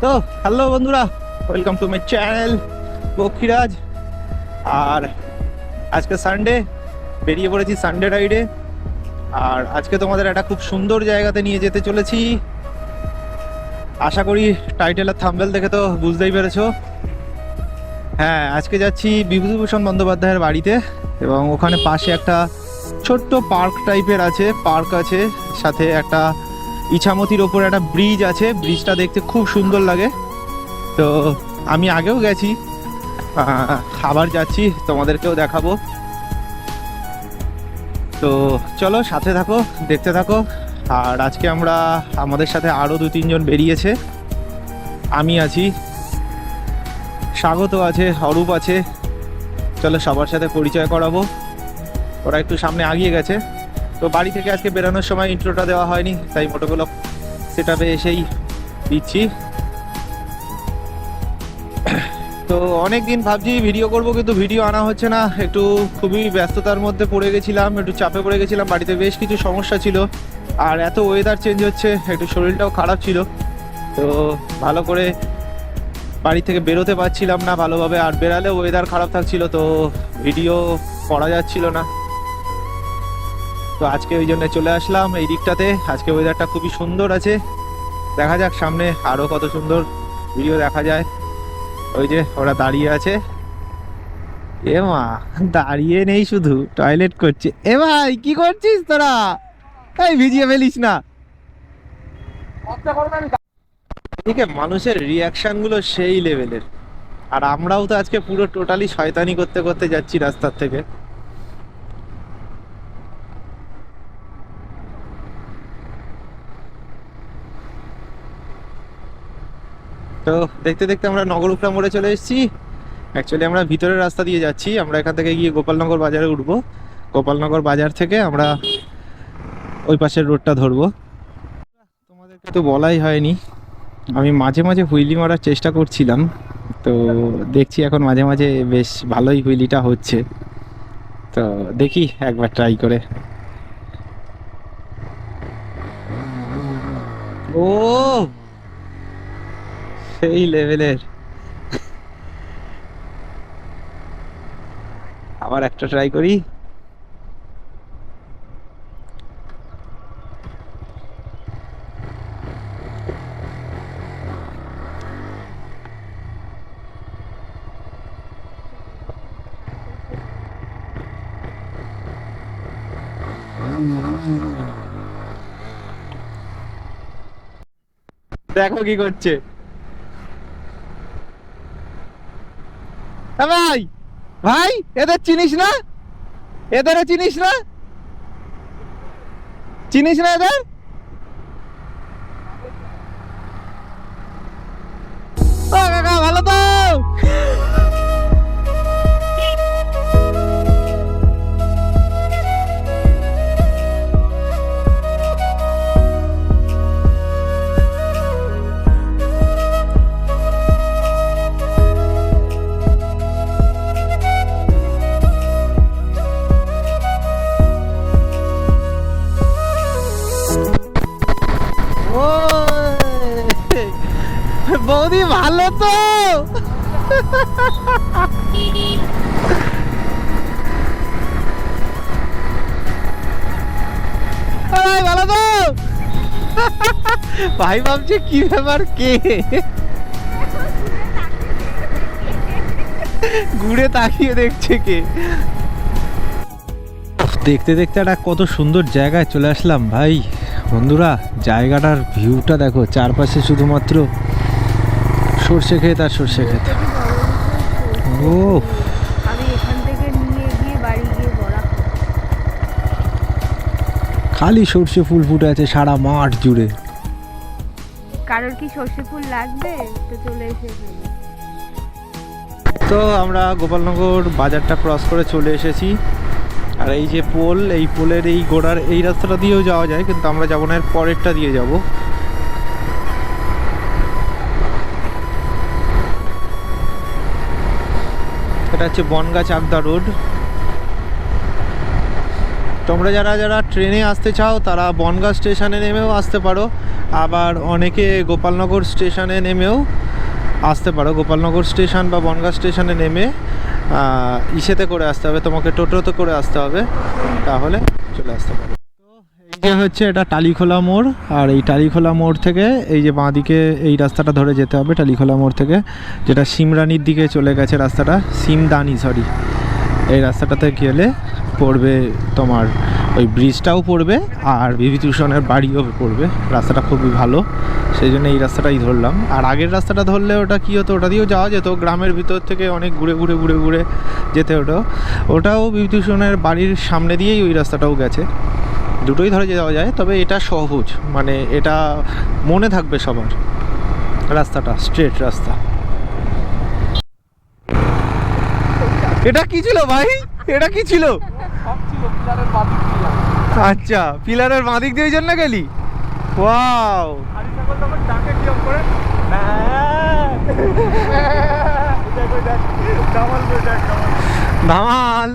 তো হ্যালো বন্ধুরা, welcome to my channel পক্ষীরাজ। আর আজকে সানডে, বেরিয়ে পড়েছি সানডে রাইডে। আর আজকে তোমাদের একটা খুব সুন্দর জায়গাতে নিয়ে যেতে চলেছি। আশা করি টাইটেল আর থাম্বনেল দেখে তো বুঝতেই পেরেছো। হ্যাঁ, আজকে যাচ্ছি বিভূতিভূষণ বন্দ্যোপাধ্যায়ের বাড়িতে, এবং ওখানে পাশে একটা ছোট্ট পার্ক টাইপের আছে, পার্ক আছে, সাথে একটা ইছামতির ওপরে একটা ব্রিজ আছে। ব্রিজটা দেখতে খুব সুন্দর লাগে। তো আমি আগেও গেছি, আবার যাচ্ছি, তোমাদেরকেও দেখাবো। তো চলো সাথে থাকো, দেখতে থাকো। আর আজকে আমাদের সাথে আরও 2-3 জন বেরিয়েছে। আমি আছি, স্বাগত আছে, অরূপ আছে। চলো সবার সাথে পরিচয় করাবো। ওরা একটু সামনে আগিয়ে গেছে। তো বাড়ি থেকে আজকে বেরোনোর সময় ইন্ট্রোটা দেওয়া হয়নি, তাই মোটোগুলো সেট আপে এসেই দিচ্ছি। তো অনেক দিন ভাবছি ভিডিও করব, কিন্তু ভিডিও আনা হচ্ছে না। একটু খুবই ব্যস্ততার মধ্যে পড়ে গেছিলাম, একটু চাপে পড়ে গেছিলাম, বাড়িতে বেশ কিছু সমস্যা ছিল। আর এত ওয়েদার চেঞ্জ হচ্ছে, একটু শরীরটাও খারাপ ছিল। তো ভালো করে বাড়ি থেকে বেরোতে পারছিলাম না ভালোভাবে, আর বেরালেও ওয়েদার খারাপ থাকছিল, তো ভিডিও করা যাচ্ছিল না। তো আজকে ওই জন্য চলে আসলাম এই দিকটাতে। আজকে ওয়েদারটা খুবই সুন্দর আছে, দেখা যাক সামনে আরও কত সুন্দর ভিডিও দেখা যায়। ওই যে ওরা দাঁড়িয়ে আছে। এ মা, দাঁড়িয়ে নেই, শুধু টয়লেট করছে। এ ভাই, কি করছিস তোরা? এই ভিজিয়ে ফেলিস না। এদিকে মানুষের রিয়াকশন গুলো সেই লেভেলের। আর আমরাও তো আজকে পুরো টোটালি শয়তানি করতে করতে যাচ্ছি রাস্তার থেকে। তো দেখতে দেখতে আমরা নগরুকরা মোড়ে চলে এসেছি। অ্যাকচুয়ালি আমরা ভিতরের রাস্তা দিয়ে যাচ্ছি। আমরা এখান থেকে গিয়ে গোপালনগর বাজারে উঠবো। গোপালনগর বাজার থেকে আমরা ওই পাশের রোডটা ধরবো। তোমাদেরকে তো বলাই হয়নি, আমি মাঝে মাঝে হুইলি মারার চেষ্টা করছিলাম। তো দেখছি এখন মাঝে মাঝে বেশ ভালোই হুইলিটা হচ্ছে। তো দেখি একবার ট্রাই করে। ও, সেই লেভেলের। আবার একটা ট্রাই করি। দেখো কি করছে। ভাই, ভাই, এদের চিনিস না? এদেরও চিনিস না? চিনিস না এদের? ও কাকা, ভালো তো? ও বৌদি, ভালো তো? ভালো তো? ভাই ভাবছে কি ব্যাপার, কে ঘুরে তাকিয়ে দেখছে কে। দেখতে দেখতে একটা কত সুন্দর জায়গায় চলে আসলাম ভাই। বন্ধুরা, জায়গাটার ভিউটা দেখো, চারপাশে শুধুমাত্র সর্ষে ক্ষেত আর সর্ষে ক্ষেত। ও, আমি এখান থেকে নিয়ে গিয়ে বাড়ি গিয়ে বড়া খালি সর্ষে ফুল ফুটে আছে সারা মাঠ জুড়ে। কারোর কি সর্ষে ফুল লাগবে তো চলে এসেছে। তো আমরা গোপালনগর বাজারটা ক্রস করে চলে এসেছি। আর এই যে পোল, এই পোলের এই গোড়ার এই রাস্তাটা দিয়েও যাওয়া যায়, কিন্তু আমরা যাবো না, এর পরেরটা দিয়ে যাব। এটা হচ্ছে বনগাঁ চাকদা রোড। তোমরা যারা যারা ট্রেনে আসতে চাও তারা বনগাঁ স্টেশনে নেমেও আসতে পারো, আবার অনেকে গোপালনগর স্টেশনে নেমেও আসতে পারো। গোপালনগর স্টেশন বা বনগাঁ স্টেশনে নেমে ইসেতে করে আসতে হবে, তোমাকে টোটোতে করে আসতে হবে, তাহলে চলে আসতে পারো। তো এই যে হচ্ছে এটা টালিখোলা মোড়, আর এই টালিখোলা মোড় থেকে এই যে বাঁদিকে এই রাস্তাটা ধরে যেতে হবে টালিখোলা মোড় থেকে, যেটা সিমরানির দিকে চলে গেছে রাস্তাটা, সিমদানি সরি। এই রাস্তাটাতে গেলে পড়বে তোমার ওই ব্রিজটাও পড়বে আর বিভূতিভূষণের বাড়িও পড়বে। রাস্তাটা খুবই ভালো, সেই জন্য এই রাস্তাটাই ধরলাম। আর আগের রাস্তাটা ধরলে ওটা কী হতো, ওটা দিয়েও যাওয়া যেত, গ্রামের ভিতর থেকে অনেক ঘুরে ঘুরে ঘুরে ঘুরে যেতে হতো। ওটাও বিভূতিভূষণের বাড়ির সামনে দিয়েই ওই রাস্তাটাও গেছে, দুটোই ধরে যাওয়া যায়। তবে এটা সহজ, মানে এটা মনে থাকবে সবার, রাস্তাটা স্ট্রেট রাস্তা। এটা কি ছিল ভাই, এটা কি ছিল? আচ্ছা, পিলারের বাঁদিক দিয়ে ওই জন্য গেলি? ওয়াও, ধামাল।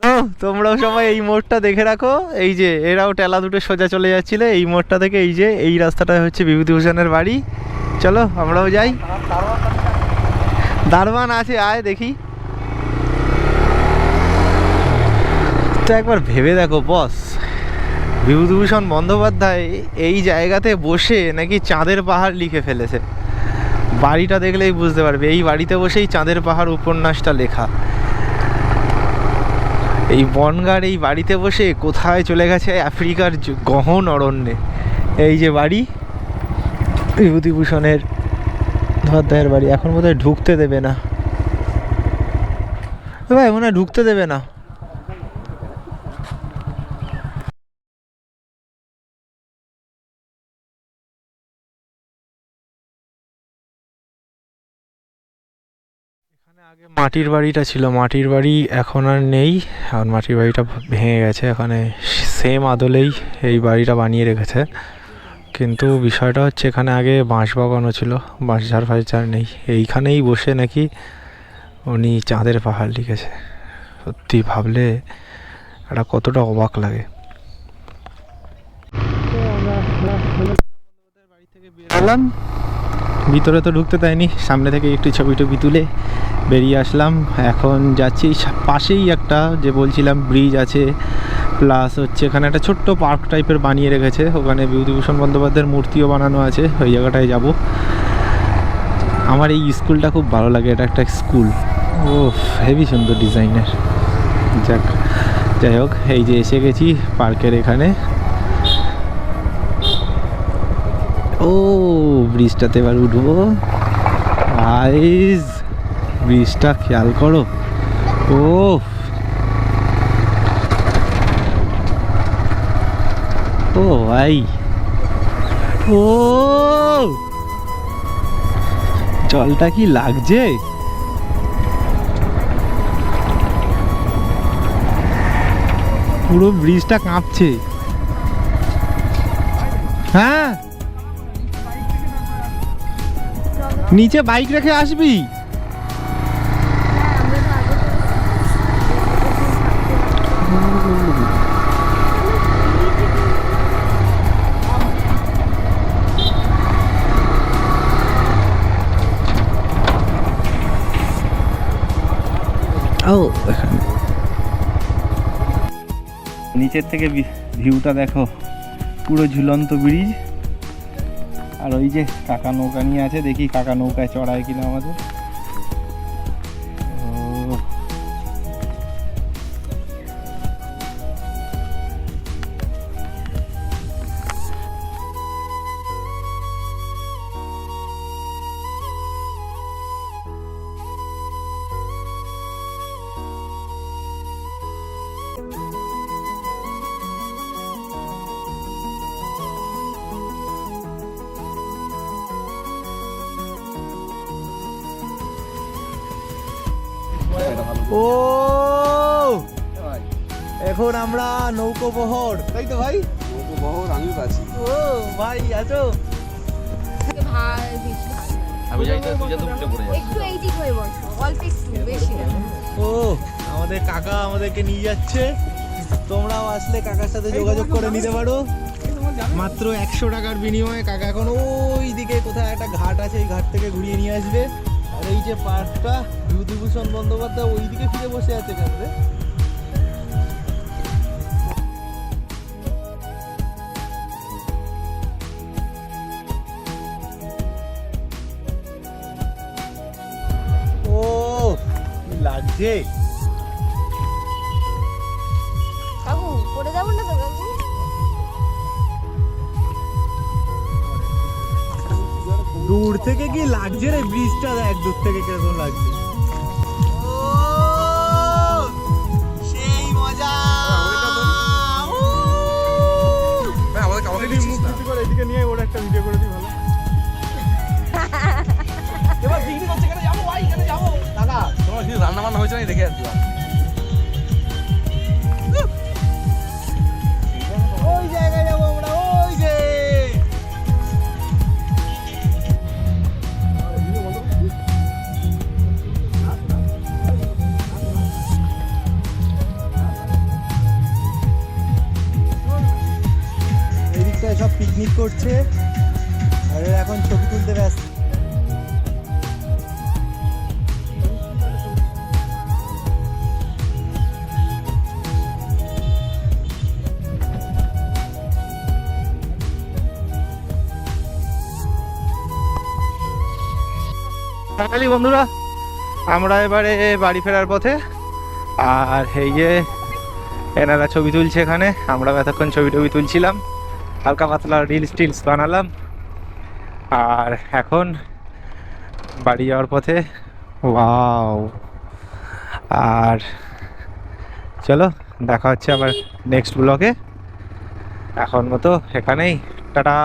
তো তোমরাও সবাই এই মোড়টা দেখে রাখো। এই যে এরাও টেলা দুটো সোজা চলে যাচ্ছিল এই মোড়টা থেকে, এই যে এই রাস্তাটা হচ্ছে বিভূতিভূষণের বাড়ি। চলো আমরাও যাই। দারোয়ান আছে, আয় দেখি। তো একবার ভেবে দেখো বস, বিভূতিভূষণ বন্দ্যোপাধ্যায় এই জায়গাতে বসে নাকি চাঁদের পাহাড় লিখে ফেলেছে। বাড়িটা দেখলেই বুঝতে পারবে, এই বাড়িতে বসেই চাঁদের পাহাড় উপন্যাসটা লেখা। এই বনগাঁর এই বাড়িতে বসে কোথায় চলে গেছে আফ্রিকার গহন অরণ্যে। এই যে বাড়ি বিভূতিভূষণের বন্দ্যোপাধ্যায়ের বাড়ি। এখন বোধহয় ঢুকতে দেবে না ভাই, মনে হয় ঢুকতে দেবে না। এখানে আগে মাটির বাড়িটা ছিল, মাটির বাড়ি এখন আর নেই, এখন মাটির বাড়িটা ভেঙে গেছে। এখানে সেম আদলেই এই বাড়িটা বানিয়ে রেখেছে, কিন্তু বিষয়টা হচ্ছে এখানে আগে বাঁশ বাগানও ছিল, বাঁশঝাড় ফাঁশঝাড় নেই। এইখানেই বসে নাকি উনি চাঁদের পাহাড় লিখেছে। সত্যি ভাবলে এটা কতটা অবাক লাগে। বাড়ি থেকে বেরোলাম, ভিতরে তো ঢুকতে দেয়নি, সামনে থেকে একটু ছবি টবি তুলে বেরিয়ে আসলাম। এখন যাচ্ছি পাশেই একটা যে বলছিলাম ব্রিজ আছে, প্লাস হচ্ছে এখানে একটা ছোট্ট পার্ক টাইপের বানিয়ে রেখেছে, ওখানে বিভূতিভূষণ বন্দ্যোপাধ্যায়ের মূর্তিও বানানো আছে, ওই জায়গাটায় যাব। আমার এই স্কুলটা খুব ভালো লাগে, এটা একটা স্কুল, ও হেভি সুন্দর ডিজাইনের। যাই হোক, এই যে এসে গেছি পার্কের এখানে। ও ব্রিজটাতে এবার উঠবো। আইস ব্রিজটা খেয়াল করো, ও ও ভাই, ও জলটা কি লাগছে। পুরো ব্রিজটা কাঁপছে। হ্যাঁ, নিচে বাইক রেখে আসবি। ও নিচের থেকে ভিউটা দেখো, পুরো ঝুলন্ত ব্রিজ। আর ওই যে কাকা নৌকা নিয়ে আছে, দেখি কাকা নৌকায় চড়ায় কিনা আমাদের। ও এখন আমরা নৌকো বহর, তাই তো ভাই? নৌকো বহর আমি আছি। ও ভাই আছো? ভাই বেশি ভালো। আমি যাই তো, তুই যা তো উঠে পড়ে যাস। একটু এইদিক হয়ে বসো, অল্প একটু বেশি না। ও আমাদের কাকা আমাদেরকে নিয়ে যাচ্ছে, তোমরাও আসলে কাকার সাথে যোগাযোগ করে নিতে পারো। মাত্র 100 টাকার বিনিময়ে কাকা এখন ওই দিকে কোথায় একটা ঘাট আছে, এই ঘাট থেকে ঘুরিয়ে নিয়ে আসবে। আর এই যে পার্কটা, বিভূতিভূষণ বন্দ্যোপাধ্যায় ওই দিকে ফিরে বসে আছে কেন রে? ও কি লাগছে। কাকু পড়ে যাবো না তো কাকু? দূর থেকে কি লাগছে রে, ব্রিজটা দেখ দূর থেকে কিরকম লাগছে। সেই মজা। এদিকে নিয়ে ওর একটা ভিডিও করে দিই ভালো। এবার পিকনিক হচ্ছে, এখানে যাবো ভাই, এখানে যাবো দাদা। তোমার কিছু রান্না বান্না হয়েছে না দেখে আসলাম। ওই জায়গায় যাবো আমরা, ওই যে এদিকটায় সব পিকনিক করছে আর এরা এখন ছবি তুলতে ব্যস্ত। ফাইনালি বন্ধুরা আমরা এবারে বাড়ি ফেরার পথে, আর এই যে এনারা ছবি তুলছে এখানে, আমরা এতক্ষণ ছবি টবি তুলছিলাম, হালকা পাতলা রিলস টিলস বানালাম, আর এখন বাড়ি যাওয়ার পথে। ওয়াও, আর চলো দেখা হচ্ছে আবার নেক্সট ব্লগে, এখন মতো এখানেই, টাটা।